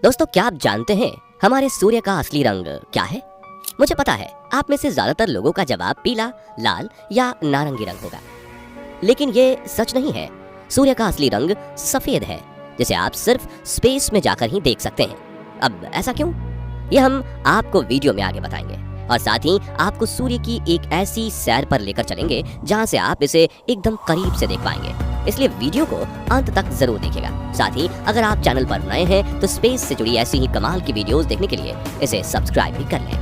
दोस्तों, क्या आप जानते हैं हमारे सूर्य का असली रंग क्या है? मुझे पता है आप में से ज्यादातर लोगों का जवाब पीला, लाल या नारंगी रंग होगा, लेकिन ये सच नहीं है। सूर्य का असली रंग सफेद है, जिसे आप सिर्फ स्पेस में जाकर ही देख सकते हैं। अब ऐसा क्यों? ये हम आपको वीडियो में आगे बताएंगे और साथ ही आपको सूर्य की एक ऐसी सैर पर लेकर चलेंगे जहां से आप इसे एकदम करीब से देख पाएंगे। इसलिए वीडियो को अंत तक जरूर देखिएगा। साथ ही अगर आप चैनल पर नए हैं तो स्पेस से जुड़ी ऐसी ही कमाल की वीडियोस देखने के लिए इसे सब्सक्राइब भी कर लें।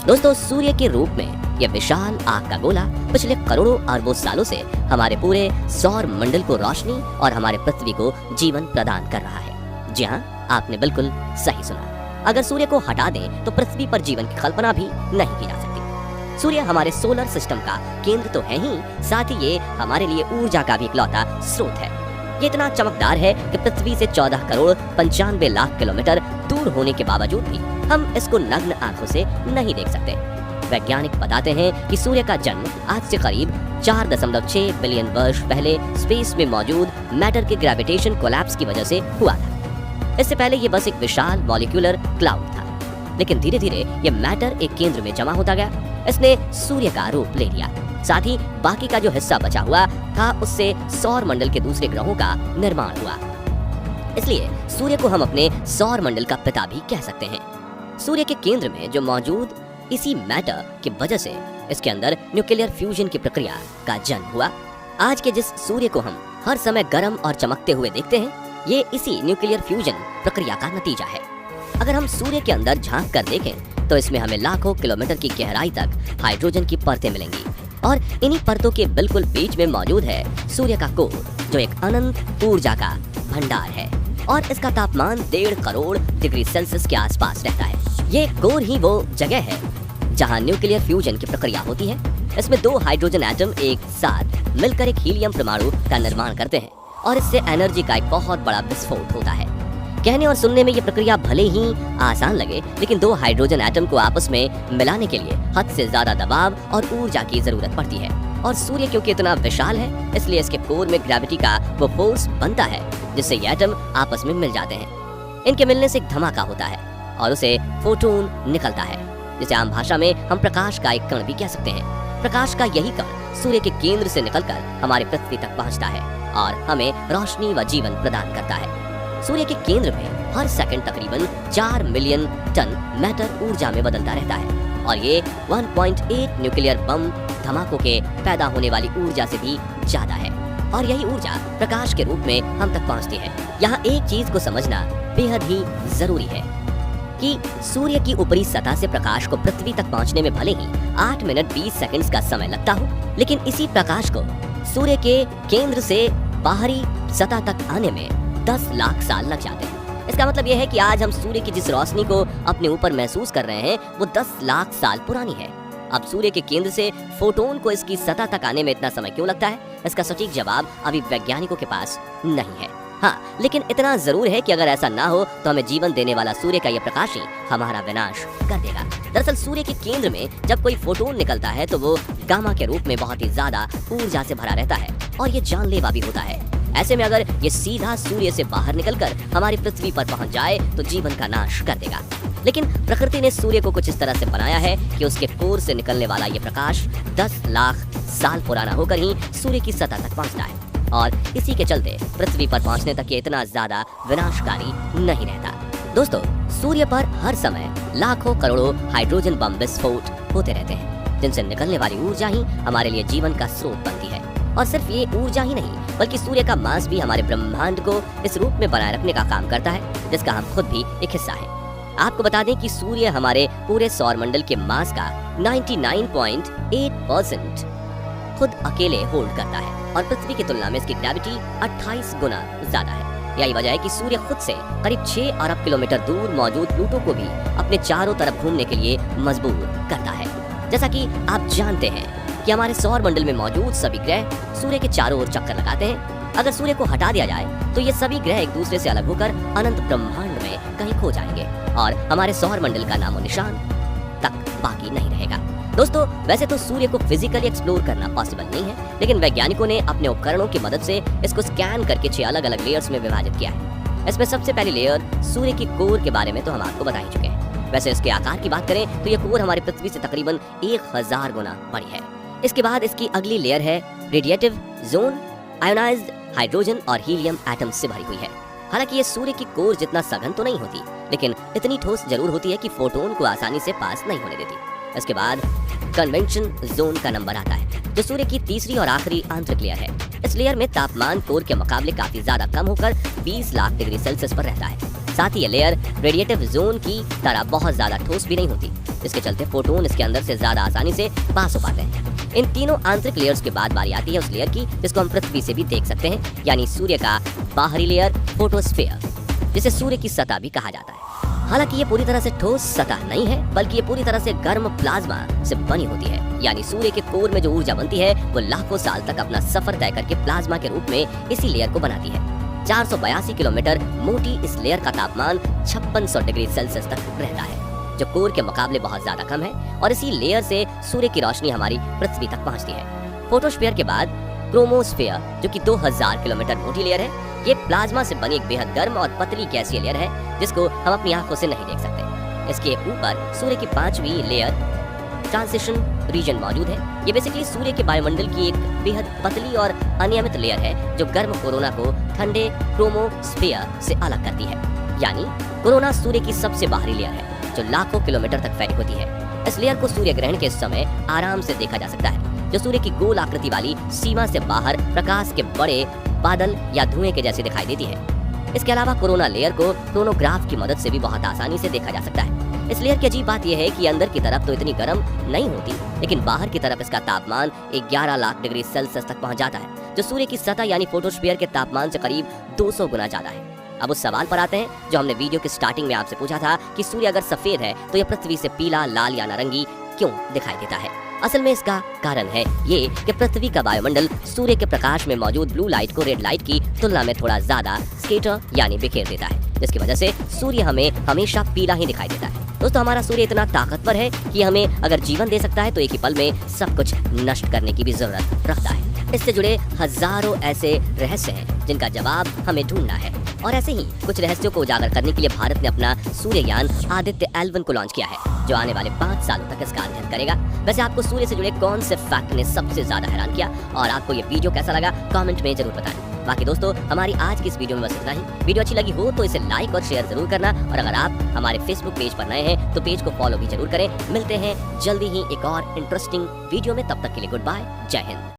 दोस्तों, सूर्य के रूप में यह विशाल आग का गोला पिछले करोड़ों अरबों सालों से हमारे पूरे सौर मंडल को रोशनी और हमारे पृथ्वी को जीवन प्रदान कर रहा है। जी हाँ, आपने बिल्कुल सही सुना। अगर सूर्य को हटा दें तो पृथ्वी पर जीवन की कल्पना भी नहीं की जा सकती। सूर्य हमारे सोलर सिस्टम का केंद्र तो है ही, साथ ही ये हमारे लिए ऊर्जा का भी इकलौता स्रोत है। ये इतना चमकदार है कि पृथ्वी से 14 करोड़ 95 लाख किलोमीटर दूर होने के बावजूद भी हम इसको नग्न आंखों से नहीं देख सकते। वैज्ञानिक बताते हैं कि सूर्य का जन्म आज से करीब 4.6 बिलियन वर्ष पहले स्पेस में मौजूद मैटर के ग्रेविटेशन कोलैप्स की वजह से हुआ था। इससे पहले ये बस एक विशाल मॉलिक्यूलर क्लाउड था, लेकिन धीरे धीरे ये मैटर एक केंद्र में जमा होता गया। इसने सूर्य का रूप ले लिया। साथ ही बाकी का जो हिस्सा बचा हुआ था उससे सौर मंडल के दूसरे ग्रहों का निर्माण हुआ। इसलिए सूर्य को हम अपने सौर मंडल का पिता भी कह सकते हैं। सूर्य के केंद्र में जो मौजूद इसी मैटर की वजह से इसके अंदर न्यूक्लियर फ्यूजन की प्रक्रिया का जन्म हुआ। आज के जिस सूर्य को हम हर समय गर्म और चमकते हुए देखते हैं, ये इसी न्यूक्लियर फ्यूजन प्रक्रिया का नतीजा है। अगर हम सूर्य के अंदर झांक कर देखें तो इसमें हमें लाखों किलोमीटर की गहराई तक हाइड्रोजन की परतें मिलेंगी और इन्हीं परतों के बिल्कुल बीच में मौजूद है सूर्य का कोर, जो एक अनंत ऊर्जा का भंडार है और इसका तापमान 1.5 करोड़ डिग्री सेल्सियस के आसपास रहता है। ये कोर ही वो जगह है जहां न्यूक्लियर फ्यूजन की प्रक्रिया होती है। इसमें 2 हाइड्रोजन एटम एक साथ मिलकर एक हीलियम परमाणु का निर्माण करते हैं और इससे एनर्जी का एक बहुत बड़ा विस्फोट होता है। कहने और सुनने में ये प्रक्रिया भले ही आसान लगे, लेकिन 2 हाइड्रोजन एटम को आपस में मिलाने के लिए हद से ज्यादा दबाव और ऊर्जा की जरूरत पड़ती है। और सूर्य क्योंकि इतना विशाल है, इसलिए इसके कोर में ग्रेविटी का वो फोर्स बनता है जिससे ये एटम आपस में मिल जाते हैं। इनके मिलने से एक धमाका होता है और उसे फोटोन निकलता है, जिसे आम भाषा में हम प्रकाश का एक कण भी कह सकते हैं। प्रकाश का यही कण सूर्य के केंद्र से निकलकर हमारे पृथ्वी तक पहुंचता है और हमें रोशनी व जीवन प्रदान करता है। सूर्य के केंद्र में हर सेकंड तकरीबन 4 मिलियन टन मैटर ऊर्जा में बदलता रहता है और ये 1.8 न्यूक्लियर बम धमाकों के पैदा होने वाली ऊर्जा से भी ज्यादा है। और यही ऊर्जा प्रकाश के रूप में हम तक पहुंचती है। यहाँ एक चीज को समझना बेहद ही जरूरी है कि सूर्य की ऊपरी सतह से प्रकाश को पृथ्वी तक पहुंचने में भले ही 8 मिनट 20 सेकंड्स का समय लगता हो, लेकिन इसी प्रकाश को सूर्य के केंद्र से बाहरी सतह तक आने में 10 लाख साल लग जाते हैं। इसका मतलब यह है कि आज हम सूर्य की जिस रोशनी को अपने ऊपर महसूस कर रहे हैं वो 10 लाख साल पुरानी है। अब सूर्य के केंद्र से फोटोन को इसकी सतह तक आने में इतना समय क्यों लगता है, इसका सटीक जवाब अभी वैज्ञानिकों के पास नहीं है। हाँ, लेकिन इतना जरूर है कि अगर ऐसा ना हो तो हमें जीवन देने वाला सूर्य का यह प्रकाश ही हमारा विनाश कर देगा। दरअसल सूर्य के केंद्र में जब कोई फोटोन निकलता है तो वो गामा के रूप में बहुत ही ज्यादा ऊर्जा से भरा रहता है और ये जानलेवा भी होता है। ऐसे में अगर ये सीधा सूर्य से बाहर निकलकर हमारी पृथ्वी पर पहुंच जाए तो जीवन का नाश कर देगा। लेकिन प्रकृति ने सूर्य को कुछ इस तरह से बनाया है कि उसके कोर से निकलने वाला ये प्रकाश 10 लाख साल पुराना होकर ही सूर्य की सतह तक पहुंचता है और इसी के चलते पृथ्वी पर पहुंचने तक ये इतना ज्यादा विनाशकारी नहीं रहता। दोस्तों, सूर्य पर हर समय लाखों करोड़ों हाइड्रोजन बम विस्फोट होते रहते हैं, जिनसे निकलने वाली ऊर्जा ही हमारे लिए जीवन का स्रोत बनती है। और सिर्फ ये ऊर्जा ही नहीं, बल्कि सूर्य का मास भी हमारे ब्रह्मांड को इस रूप में बनाए रखने का काम करता है जिसका हम खुद भी एक हिस्सा है। आपको बता दें कि सूर्य हमारे पूरे सौर मंडल के मास का 99.8% खुद अकेले होल्ड करता है और पृथ्वी की तुलना में इसकी ग्रेविटी 28 गुना ज्यादा है। यही वजह है कि सूर्य खुद से करीब 6 अरब किलोमीटर दूर मौजूद प्लूटो को भी अपने चारों तरफ घूमने के लिए मजबूर करता है। जैसा कि आप जानते हैं कि हमारे सौर मंडल में मौजूद सभी ग्रह सूर्य के चारों ओर चक्कर लगाते हैं। अगर सूर्य को हटा दिया जाए तो ये सभी ग्रह एक दूसरे से अलग होकर अनंत ब्रह्मांड में कहीं खो जाएंगे और हमारे सौर मंडल का नामो निशान तक बाकी नहीं रहेगा। दोस्तों, वैसे तो सूर्य को फिजिकली एक्सप्लोर करना पॉसिबल नहीं है, लेकिन वैज्ञानिकों ने अपने उपकरणों की मदद से इसको स्कैन करके 6 अलग अलग लेयर्स में विभाजित किया है। इसमें सबसे पहली लेयर सूर्य की कोर के बारे में तो हम आपको बता ही चुके हैं। वैसे इसके आकार की बात करें तो यह कोर हमारी पृथ्वी से तकरीबन 1000 गुना बड़ी है। इसके बाद इसकी अगली लेयर है रेडिएटिव जोन, आयोनाइज्ड हाइड्रोजन और हीलियम एटम्स से भरी हुई है। हालांकि ये सूर्य की कोर जितना सघन तो नहीं होती, लेकिन इतनी ठोस जरूर होती है कि फोटोन को आसानी से पास नहीं होने देती। इसके बाद कन्वेंशन जोन का नंबर आता है, जो सूर्य की तीसरी और आखिरी आंतरिक लेयर है। इस लेयर में तापमान कोर के मुकाबले काफी ज्यादा कम होकर 20 लाख डिग्री सेल्सियस पर रहता है। साथ ही ये लेयर रेडिएटिव जोन की तरह बहुत ज्यादा ठोस भी नहीं होती, जिसके चलते फोटोन इसके अंदर से ज्यादा आसानी से पास हो पाते हैं। इन तीनों आंतरिक लेयर्स के बाद बारी आती है उस लेयर की जिसको हम पृथ्वी से भी देख सकते हैं, यानी सूर्य का बाहरी लेयर फोटोस्फीयर, जिसे सूर्य की सतह भी कहा जाता है। हालांकि ये पूरी तरह से ठोस सतह नहीं है, बल्कि ये पूरी तरह से गर्म प्लाज्मा से बनी होती है। यानी सूर्य के कोर में जो ऊर्जा बनती है वो लाखों साल तक अपना सफर तय करके प्लाज्मा के रूप में इसी लेयर को बनाती है। 482 किलोमीटर मोटी इस लेयर का तापमान 5600 डिग्री सेल्सियस तक रहता है, जो कोर के मुकाबले बहुत ज्यादा कम है, और इसी लेयर से सूर्य की रोशनी हमारी पृथ्वी तक पहुंचती है। फोटोस्फीयर के बाद क्रोमोस्फीयर, जो कि 2000 किलोमीटर मोटी लेयर है। ये प्लाज्मा से बनी एक बेहद गर्म और पतली गैसीय लेयर है, जिसको हम अपनी आंखों से नहीं देख सकते। इसके ऊपर सूर्य की 5वीं लेयर ट्रांजिशन रीजन मौजूद है। ये बेसिकली सूर्य के वायुमंडल की एक बेहद पतली और अनियमित लेयर है, जो गर्म कोरोना को ठंडे क्रोमोस्फीयर से अलग करती है। यानी कोरोना सूर्य की सबसे बाहरी लेयर है, जो लाखों किलोमीटर तक फैली होती है। इस लेयर को सूर्य ग्रहण के समय आराम से देखा जा सकता है, जो सूर्य की गोल आकृति वाली सीमा से बाहर प्रकाश के बड़े बादल या धुएं के जैसी दिखाई देती है। इसके अलावा कोरोना लेयर को क्रोनोग्राफ की मदद से भी बहुत आसानी से देखा जा सकता है। इस लेयर की अजीब बात यह है कि अंदर की तरफ तो इतनी गर्म नहीं होती, लेकिन बाहर की तरफ इसका तापमान 11 लाख डिग्री सेल्सियस तक पहुंच जाता है, जो सूर्य की सतह यानी फोटोस्फीयर के तापमान से करीब 200 गुना ज्यादा है। अब उस सवाल पर आते हैं जो हमने वीडियो के स्टार्टिंग में आपसे पूछा था कि सूर्य अगर सफेद है तो यह पृथ्वी से पीला, लाल या नारंगी क्यों दिखाई देता है। असल में इसका कारण है ये कि पृथ्वी का वायुमंडल सूर्य के प्रकाश में मौजूद ब्लू लाइट को रेड लाइट की तुलना में थोड़ा ज्यादा स्केटर यानी बिखेर देता है, जिसकी वजह से सूर्य हमें हमेशा पीला ही दिखाई देता है। दोस्तों, हमारा सूर्य इतना ताकतवर है कि हमें अगर जीवन दे सकता है तो एक ही पल में सब कुछ नष्ट करने की भी जरूरत रखता है। इससे जुड़े हजारों ऐसे रहस्य हैं जिनका जवाब हमें ढूंढना है, और ऐसे ही कुछ रहस्यों को उजागर करने के लिए भारत ने अपना सूर्ययान आदित्य L1 को लॉन्च किया है, जो आने वाले 5 सालों तक इसका अध्ययन करेगा। वैसे आपको सूर्य से जुड़े कौन से फैक्ट ने सबसे ज्यादा हैरान किया, और आपको ये वीडियो कैसा लगा कमेंट में जरूर बताएं। बाकी दोस्तों, हमारी आज की इस वीडियो में बस इतना ही। वीडियो अच्छी लगी हो तो इसे लाइक और शेयर जरूर करना, और अगर आप हमारे फेसबुक पेज पर नए हैं तो पेज को फॉलो भी जरूर करें। मिलते हैं जल्दी ही एक और इंटरेस्टिंग वीडियो में, तब तक के लिए गुड बाय, जय हिंद।